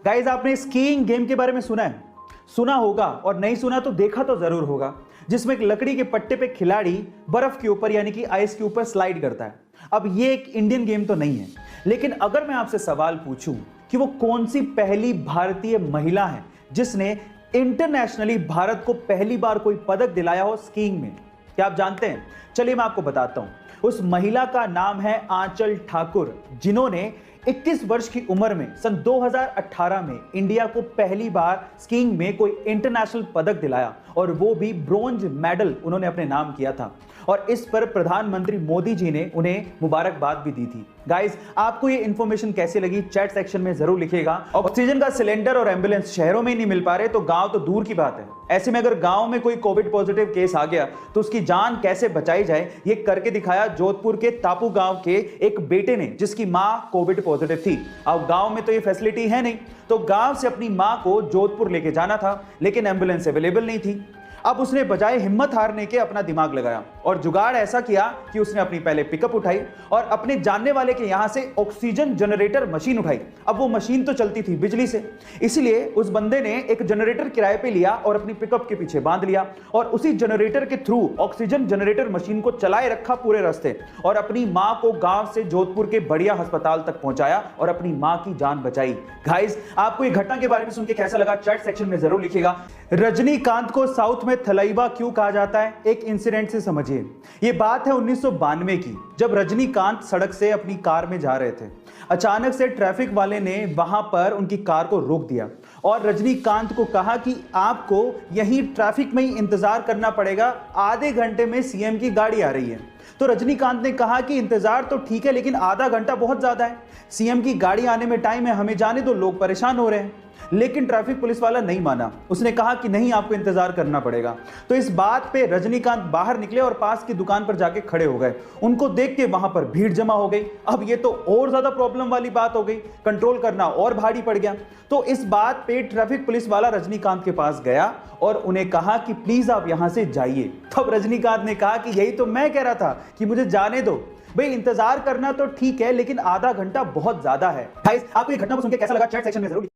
Guys, आपने skiing game के बारे में सुना है? सुना होगा, और नहीं सुना तो देखा तो जरूर होगा, जिसमें एक लकड़ी के पट्टे पे खिलाड़ी बर्फ के ऊपर यानी कि आइस के ऊपर स्लाइड करता है। अब ये एक इंडियन गेम तो नहीं है, लेकिन अगर मैं आपसे सवाल पूछूं कि वो कौन सी पहली भारतीय महिला है जिसने इंटरनेशनली भारत को पहली बार कोई पदक दिलाया हो स्कीइंग में, क्या आप जानते हैं? चलिए मैं आपको बताता हूं। उस महिला का नाम है आंचल ठाकुर, जिन्होंने 21 वर्ष की उम्र में सन 2018 में इंडिया को पहली बार स्कीइंग में कोई इंटरनेशनल पदक दिलाया, और वो भी ब्रोंज मेडल उन्होंने अपने नाम किया था। और इस पर प्रधानमंत्री मोदी जी ने उन्हें मुबारकबाद भी दी थी। गाइस, आपको ये इंफॉर्मेशन कैसी लगी चैट सेक्शन में जरूर लिखिएगा। ऑक्सीजन का सिलेंडर और एम्बुलेंस शहरों में ही नहीं मिल पा रहे तो गांव तो दूर की बात है। ऐसे में अगर गांव में कोई कोविड पॉजिटिव केस आ गया तो उसकी जान कैसे बचाई जाए, ये करके दिखाया जोधपुर के तापू गांव के एक बेटे ने, जिसकी मां कोविड पॉजिटिव थी। अब गांव में तो ये फैसिलिटी है नहीं, तो गांव से अपनी मां को जोधपुर लेके जाना था, लेकिन एम्बुलेंस अवेलेबल नहीं थी। अब उसने बजाय हिम्मत हारने के अपना दिमाग लगाया और जुगाड़ ऐसा किया कि उसने अपनी पहले पिकअप उठाई और अपने जानने वाले के यहां से ऑक्सीजन जनरेटर मशीन उठाई। अब वो मशीन तो चलती थी बिजली से, इसलिए उस बंदे ने एक जनरेटर किराए पे लिया और अपनी पिकअप के पीछे बांध लिया और उसी जनरेटर के थ्रू ऑक्सीजन जनरेटर मशीन को चलाए रखा पूरे रास्ते, और अपनी मां को गांव से जोधपुर के बढ़िया अस्पताल तक पहुंचाया और अपनी मां की जान बचाई। गाइस, आपको ये घटना के बारे में सुन के कैसा लगा चैट सेक्शन में जरूर लिखिएगा। रजनीकांत को साउथ में थलाइवा क्यों कहा जाता है, एक इंसिडेंट से समझिए। यह बात है 1992 की, जब रजनीकांत सड़क से अपनी कार में जा रहे थे। अचानक से ट्रैफिक वाले ने वहां पर उनकी कार को रोक दिया और रजनीकांत को कहा कि आपको यहीं ट्रैफिक में ही इंतजार करना पड़ेगा, आधे घंटे में सीएम की गाड़ी आ रही है। तो रजनीकांत ने कहा कि इंतजार तो ठीक है, लेकिन आधा घंटा बहुत ज्यादा है, सीएम की गाड़ी आने में टाइम है, हमें जाने दो, लोग परेशान हो रहे हैं। लेकिन ट्रैफिक पुलिस वाला नहीं माना, उसने कहा कि नहीं, आपको इंतजार करना पड़ेगा। तो इस बात पे रजनीकांत बाहर निकले और पास की दुकान पर जाके खड़े हो गए। उनको देख के वहां पर भीड़ जमा हो गई। अब ये तो और ज्यादा प्रॉब्लम वाली बात हो गई, कंट्रोल करना और भारी पड़ गया। तो इस बात पे ट्रैफिक पुलिस वाला रजनीकांत के पास गया और उन्हें कहा कि प्लीज आप यहां से जाइए। तब रजनीकांत ने कहा कि यही तो मैं कह रहा था कि मुझे जाने दो भाई, इंतजार करना तो ठीक है, लेकिन आधा घंटा बहुत ज्यादा है। गाइस, आपको ये घटना को सुनकर कैसा लगा चैट सेक्शन में जरूर